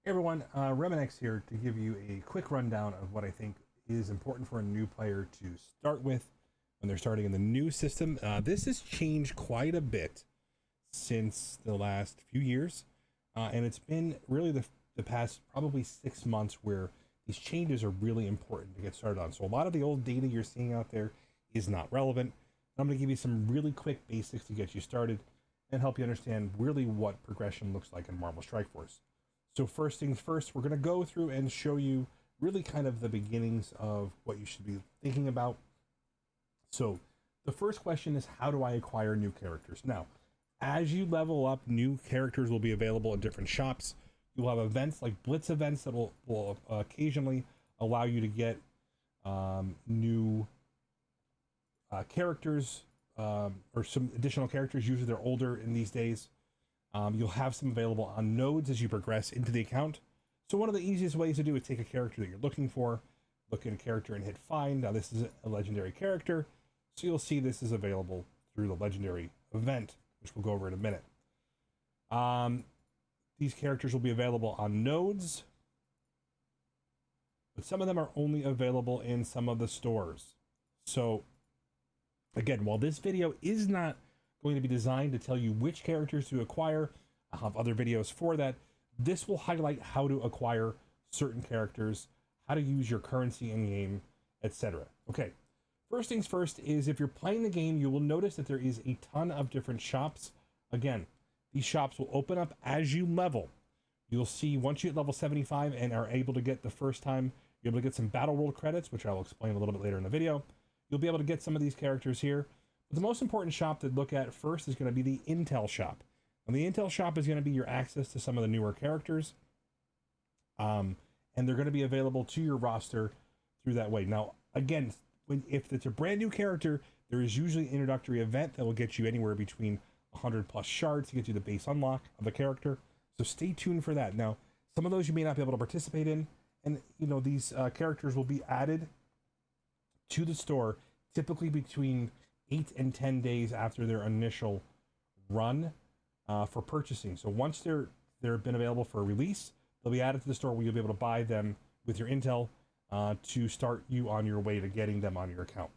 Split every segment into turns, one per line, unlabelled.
Hey everyone, RemanX here to give you a quick rundown of what I think is important for a new player to start with when they're starting in the new system. This has changed quite a bit since the last few years, and it's been really the past probably 6 months where these changes are really important to get started on. So a lot of the old data you're seeing out there is not relevant. I'm going to give you some really quick basics to get you started and help you understand really what progression looks like in Marvel Strike Force. So first things first, we're going to go through and show you really kind of the beginnings of what you should be thinking about. So the first question is, how do I acquire new characters? Now, as you level up, new characters will be available in different shops. You'll have events like Blitz events that will occasionally allow you to get new characters or some additional characters. Usually they're older in these days. You'll have some available on nodes as you progress into the account. So one of the easiest ways to do is take a character that you're looking for, look at a character and hit find. Now this is a legendary character, so you'll see this is available through the legendary event, which we'll go over in a minute. These characters will be available on nodes, but some of them are only available in some of the stores. So again, while this video is not going to be designed to tell you which characters to acquire, I'll have other videos for that. This will highlight how to acquire certain characters, how to use your currency in game, etc. Okay, first things first is if you're playing the game, you will notice that there is a ton of different shops. Again, these shops will open up as you level. You'll see once you hit level 75 and are able to get the first time, you're able to get some battle world credits, which I'll explain a little bit later in the video. You'll be able to get some of these characters here. But the most important shop to look at first is going to be the Intel shop. And the Intel shop is going to be your access to some of the newer characters. And they're going to be available to your roster through that way. Now, again, if it's a brand new character, there is usually an introductory event that will get you anywhere between 100 plus shards to get you the base unlock of the character. So stay tuned for that. Now, some of those you may not be able to participate in. And, you know, these characters will be added to the store typically between 8 and 10 days after their initial run for purchasing. So once they've been available for a release, they'll be added to the store where you'll be able to buy them with your intel to start you on your way to getting them on your account.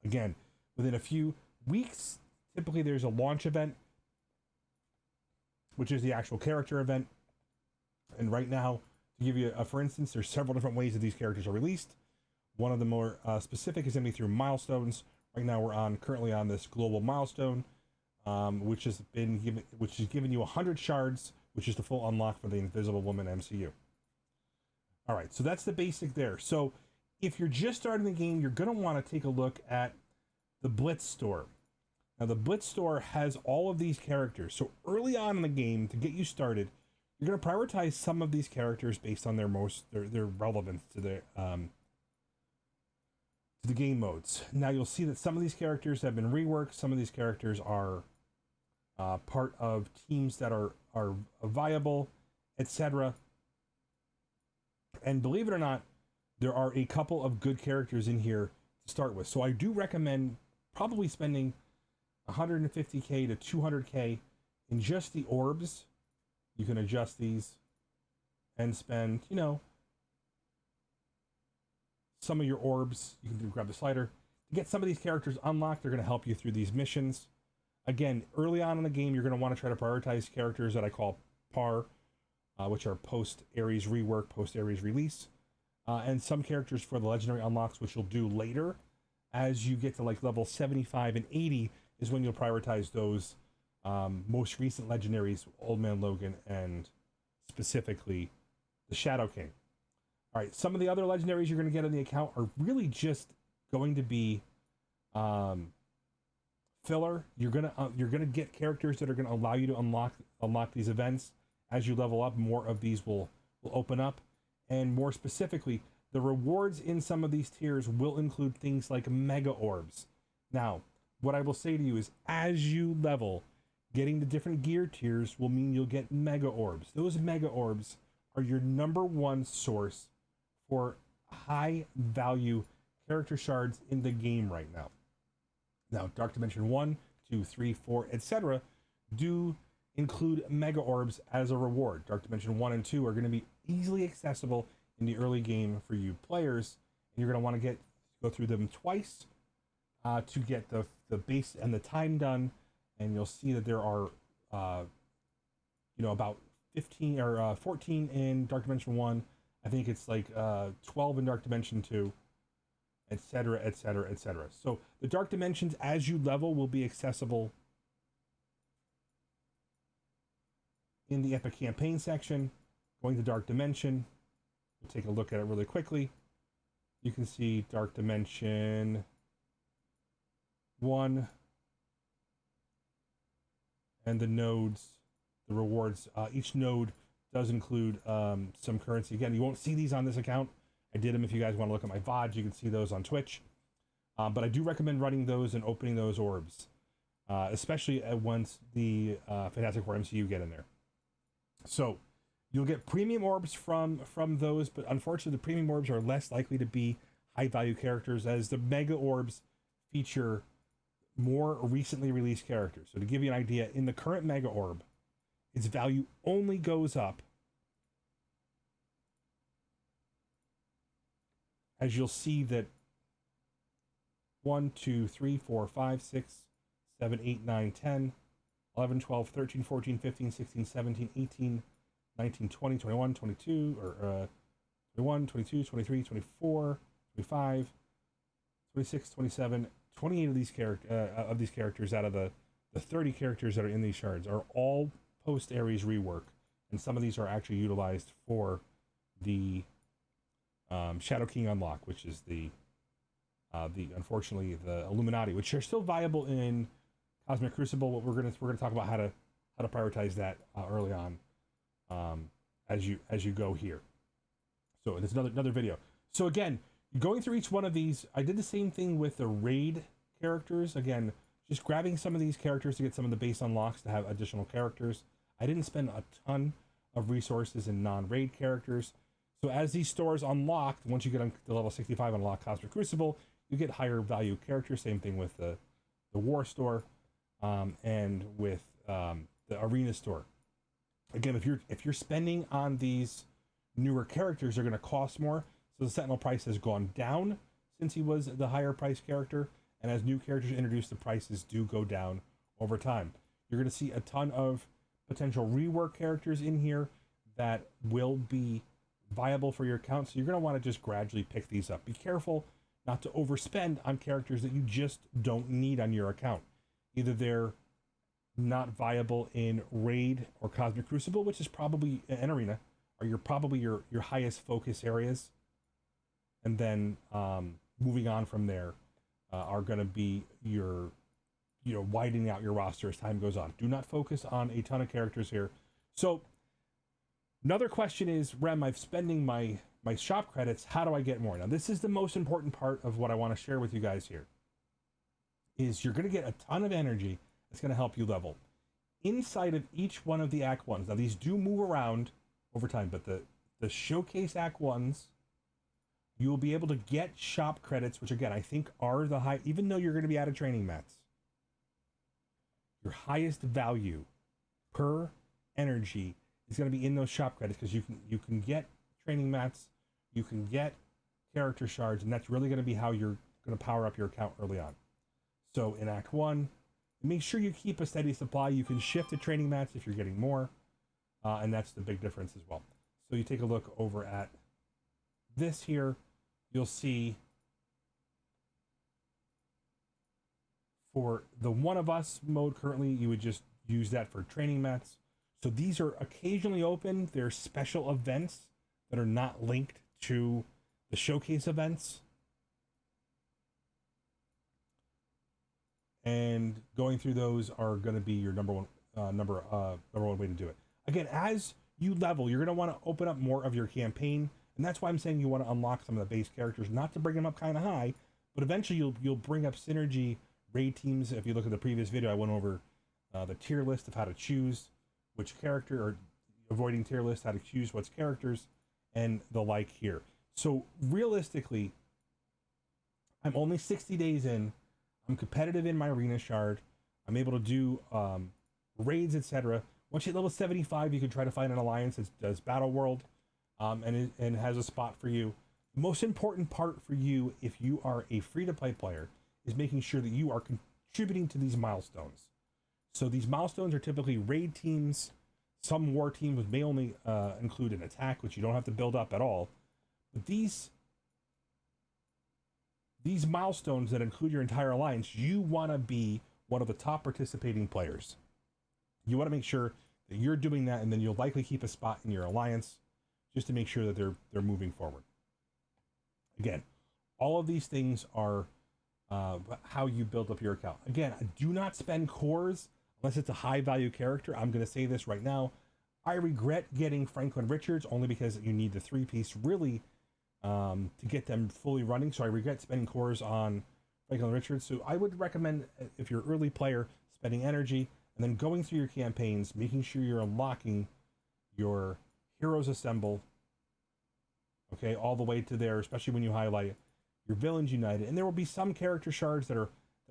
Again, within a few weeks, typically there's a launch event, which is the actual character event. And right now, to give you for instance, there's several different ways that these characters are released. One of the more specific is going to be through milestones. Right now we're currently on this global milestone, which is giving you 100 shards, which is the full unlock for the Invisible Woman MCU. All right, so that's the basic there. So if you're just starting the game, you're going to want to take a look at the Blitz store. Now the Blitz store has all of these characters. So early on in the game, to get you started, you're going to prioritize some of these characters based on their relevance to the game modes. Now you'll see that some of these characters have been reworked. Some of these characters are part of teams that are viable, etc. And believe it or not, there are a couple of good characters in here to start with. So I do recommend probably spending 150k to 200k in just the orbs. You can adjust these and spend, you know, some of your orbs. You can grab the slider to get some of these characters unlocked. They're going to help you through these missions. Again, early on in the game, you're going to want to try to prioritize characters that I call PAR, which are post Ares rework, post Ares release, and some characters for the legendary unlocks, which you'll do later. As you get to like level 75 and 80 is when you'll prioritize those most recent legendaries, Old Man Logan and specifically the Shadow King. All right, some of the other legendaries you're going to get in the account are really just going to be filler. You're gonna get characters that are going to allow you to unlock these events. As you level up, more of these will open up, and more specifically, the rewards in some of these tiers will include things like mega orbs. Now, what I will say to you is, as you level, getting the different gear tiers will mean you'll get mega orbs. Those mega orbs are your number one source for high value character shards in the game right now. Now, Dark Dimension 1, 2, 3, 4, etc. do include mega orbs as a reward. Dark Dimension 1 and 2 are going to be easily accessible in the early game for you players, and you're going to want to go through them twice to get the base and the time done. And you'll see that there are about 15 or 14 in Dark Dimension 1. I think it's like 12 in Dark Dimension 2, etc., etc., etc. So the Dark Dimensions, as you level, will be accessible in the Epic Campaign section. Going to Dark Dimension, we'll take a look at it really quickly. You can see Dark Dimension 1 and the nodes, the rewards. Each node does include some currency. Again, you won't see these on this account. I did them if you guys want to look at my VODs. You can see those on Twitch. But I do recommend running those and opening those orbs, especially once the Fantastic Four MCU get in there. So you'll get premium orbs from those, but unfortunately the premium orbs are less likely to be high value characters, as the mega orbs feature more recently released characters. So to give you an idea, in the current mega orb, its value only goes up, as you'll see that 1, 2, 3, 4, 5, 6, 7, 8, 9, 10, 11, 12, 13, 14, 15, 16, 17, 18, 19, 20, 21, 22, or 21, 22, 23, 24, 25, 26, 27, 28 of these characters out of the 30 characters that are in these shards are all post-Ares rework, and some of these are actually utilized for the Shadow King unlock, which is the unfortunately the Illuminati, which are still viable in Cosmic Crucible. But we're gonna talk about how to prioritize that early on as you go here. So there's another video. So again, going through each one of these, I did the same thing with the raid characters. Again, just grabbing some of these characters to get some of the base unlocks to have additional characters. I didn't spend a ton of resources in non-raid characters. So as these stores unlocked, once you get on to level 65 and unlock Cosmic Crucible, you get higher value characters. Same thing with the War Store and with the Arena Store. Again, if you're spending on these newer characters, they're going to cost more. So the Sentinel price has gone down since he was the higher price character, and as new characters are introduced, the prices do go down over time. You're going to see a ton of potential rework characters in here that will be viable for your account, so you're going to want to just gradually pick these up. Be careful not to overspend on characters that you just don't need on your account. Either they're not viable in Raid or Cosmic Crucible, which is probably an Arena, or you're probably your highest focus areas, and then moving on from there are going to be your widening out your roster as time goes on. Do not focus on a ton of characters here. So another question is, Rem, I'm spending my shop credits. How do I get more? Now, this is the most important part of what I want to share with you guys here, is you're going to get a ton of energy that's going to help you level. Inside of each one of the Act 1s, now these do move around over time, but the Showcase Act 1s, you will be able to get shop credits, which again, I think are the high, even though you're going to be out of training mats, your highest value per energy is going to be in those shop credits, because you can get training mats, you can get character shards, and that's really going to be how you're going to power up your account early on. So in Act 1, make sure you keep a steady supply. You can shift to training mats if you're getting more, and that's the big difference as well. So you take a look over at this here, you'll see for the One of Us mode currently, you would just use that for training mats. So these are occasionally open. They're special events that are not linked to the showcase events. And going through those are going to be your number one way to do it. Again, as you level, you're going to want to open up more of your campaign, and that's why I'm saying you want to unlock some of the base characters, not to bring them up kind of high, but eventually you'll bring up synergy raid teams. If you look at the previous video, I went over the tier list of how to choose which character, or avoiding tier list, how to choose what's characters, and the like here. So realistically, I'm only 60 days in. I'm competitive in my arena shard. I'm able to do raids, etc., Once you hit level 75, you can try to find an alliance that does Battle World, and has a spot for you. The most important part for you, if you are a free-to-play player, is making sure that you are contributing to these milestones. So these milestones are typically raid teams. Some war teams may only include an attack, which you don't have to build up at all. But these milestones that include your entire alliance, you want to be one of the top participating players. You want to make sure that you're doing that, and then you'll likely keep a spot in your alliance just to make sure that they're moving forward. Again, all of these things are how you build up your account. Again, do not spend cores unless it's a high value character. I'm going to say this right now. I regret getting Franklin Richards only because you need the 3-piece really to get them fully running. So I regret spending cores on Franklin Richards. So I would recommend, if you're an early player, spending energy and then going through your campaigns, making sure you're unlocking your Heroes Assemble, okay, all the way to there, especially when you highlight your Villains United. And there will be some character shards that are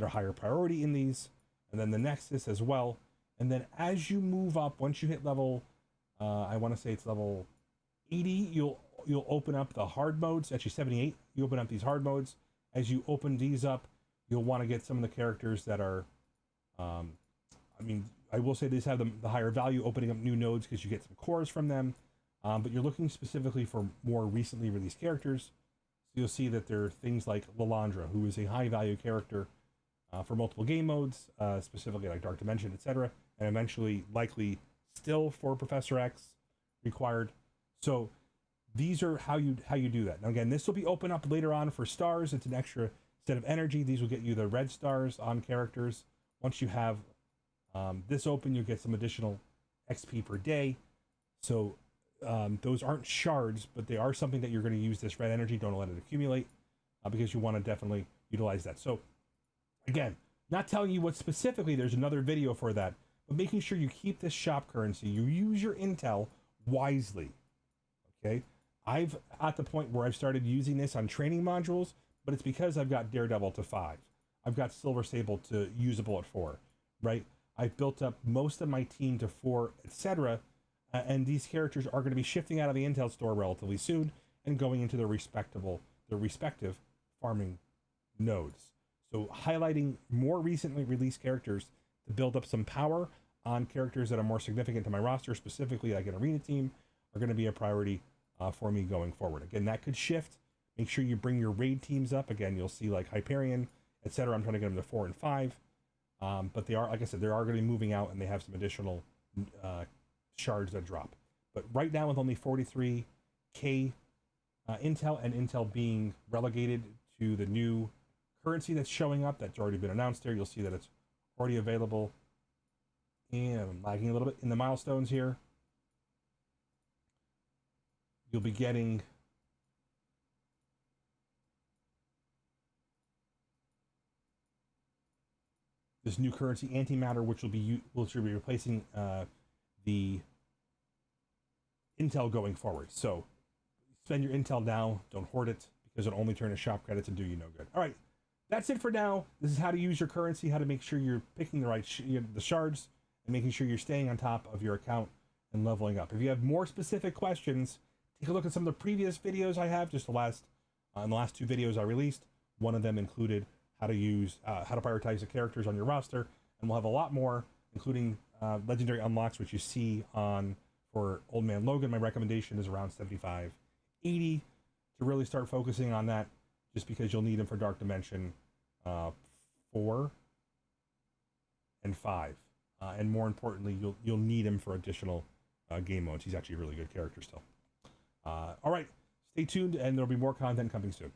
higher priority in these, and then the Nexus as well. And then as you move up, once you hit level, I want to say it's level 80, you'll open up the hard modes. Actually 78, you open up these hard modes. As you open these up, you'll want to get some of the characters that are, I mean, I will say these have the higher value, opening up new nodes because you get some cores from them. But you're looking specifically for more recently released characters. So you'll see that there are things like Lalandra, who is a high value character for multiple game modes, specifically like Dark Dimension, etc. And eventually likely still for Professor X required. So these are how you do that. Now again, this will be open up later on for stars. It's an extra set of energy. These will get you the red stars on characters. Once you have this open, you get some additional XP per day. So those aren't shards, but they are something that you're going to use this red energy. Don't let it accumulate because you want to definitely utilize that. So again, not telling you what specifically, there's another video for that, but making sure you keep this shop currency, you use your intel wisely. Okay, I've at the point where I've started using this on training modules, but it's because I've got Daredevil to 5. I've got Silver Sable to usable at 4, right? I've built up most of my team to 4, etc. And these characters are going to be shifting out of the intel store relatively soon and going into their respective farming nodes. So highlighting more recently released characters to build up some power on characters that are more significant to my roster, specifically like an arena team, are going to be a priority for me going forward. Again, that could shift. Make sure you bring your raid teams up. Again, you'll see like Hyperion, etc. I'm trying to get them to 4 and 5. But they are, like I said, they are going to be moving out, and they have some additional shards that drop. But right now, with only 43k intel, and intel being relegated to the new currency that's showing up, that's already been announced there, you'll see that it's already available. And I'm lagging a little bit in the milestones here. You'll be getting this new currency, antimatter, which will be replacing the intel going forward. So spend your intel now, don't hoard it, because it'll only turn to shop credits and do you no good. All right, that's it for now. This is how to use your currency, how to make sure you're picking the right the shards, and making sure you're staying on top of your account and leveling up. If you have more specific questions, take a look at some of the previous videos I have, just in the last 2 videos I released. One of them included how to prioritize the characters on your roster, and we'll have a lot more, including legendary unlocks, which you see on for Old Man Logan. My recommendation is around 75, 80 to really start focusing on that, just because you'll need him for Dark Dimension 4 and 5, and more importantly, you'll need him for additional game modes. He's actually a really good character still. All right, stay tuned, and there'll be more content coming soon.